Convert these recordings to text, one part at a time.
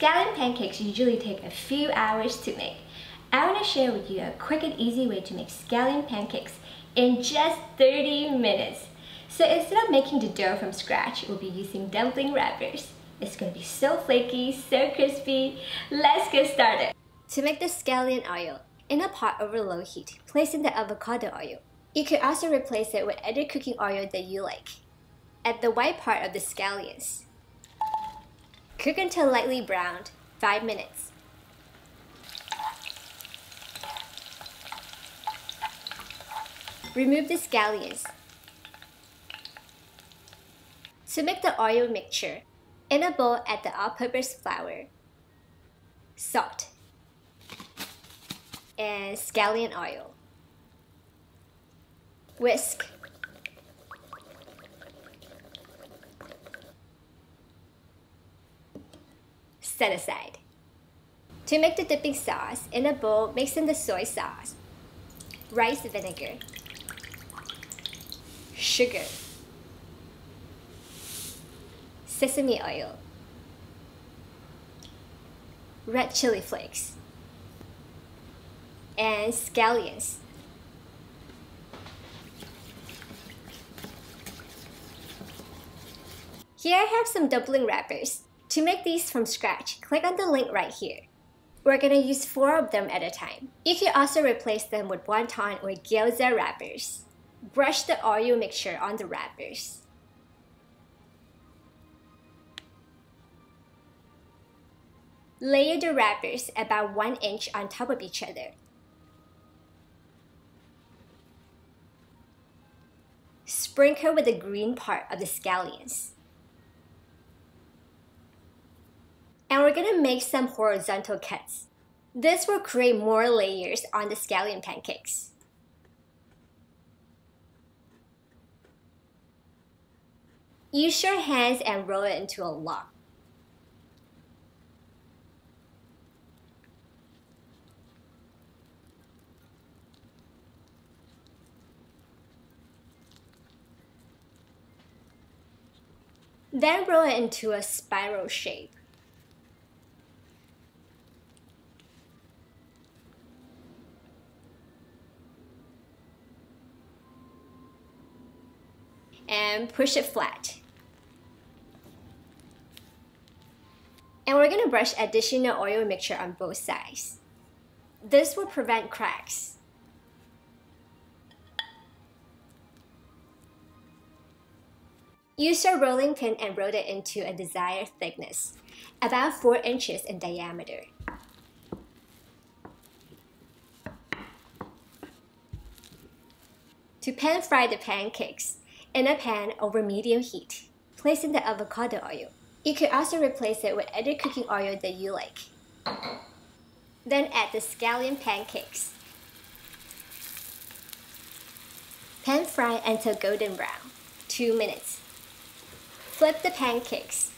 Scallion pancakes usually take a few hours to make. I want to share with you a quick and easy way to make scallion pancakes in just 30 minutes. So instead of making the dough from scratch, we'll be using dumpling wrappers. It's going to be so flaky, so crispy. Let's get started. To make the scallion oil, in a pot over low heat, place in the avocado oil. You could also replace it with other cooking oil that you like. Add the white part of the scallions. Cook until lightly browned, 5 minutes. Remove the scallions. To make the oil mixture, in a bowl add the all-purpose flour, salt, and scallion oil. Whisk. Set aside. To make the dipping sauce, in a bowl, mix in the soy sauce, rice vinegar, sugar, sesame oil, red chili flakes, and scallions. Here I have some dumpling wrappers. To make these from scratch, click on the link right here. We're going to use 4 of them at a time. You can also replace them with wonton or gyoza wrappers. Brush the oil mixture on the wrappers. Layer the wrappers about 1 inch on top of each other. Sprinkle with the green part of the scallions. And we're going to make some horizontal cuts. This will create more layers on the scallion pancakes. Use your hands and roll it into a log. Then roll it into a spiral shape. And push it flat. And we're going to brush additional oil mixture on both sides. This will prevent cracks. Use your rolling pin and roll it into a desired thickness, about 4 inches in diameter. To pan fry the pancakes, in a pan over medium heat, place in the avocado oil. You could also replace it with other cooking oil that you like. Then add the scallion pancakes. Pan fry until golden brown, 2 minutes. Flip the pancakes.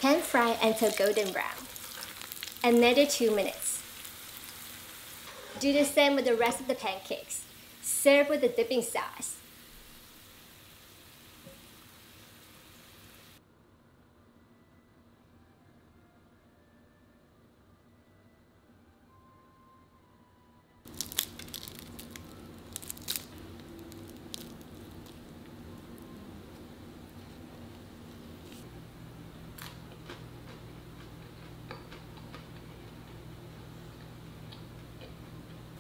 Pan fry until golden brown, another 2 minutes. Do the same with the rest of the pancakes. Serve with the dipping sauce.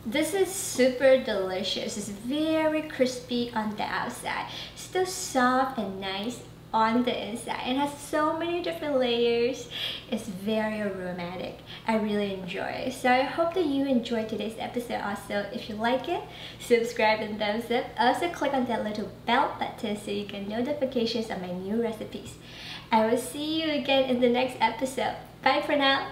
This is super delicious. It's very crispy on the outside, still soft and nice on the inside, and has so many different layers. It's very aromatic. I really enjoy it. So I hope that you enjoyed today's episode also. If you like it, subscribe and thumbs up. Also click on that little bell button so you get notifications of my new recipes. I will see you again in the next episode. Bye for now.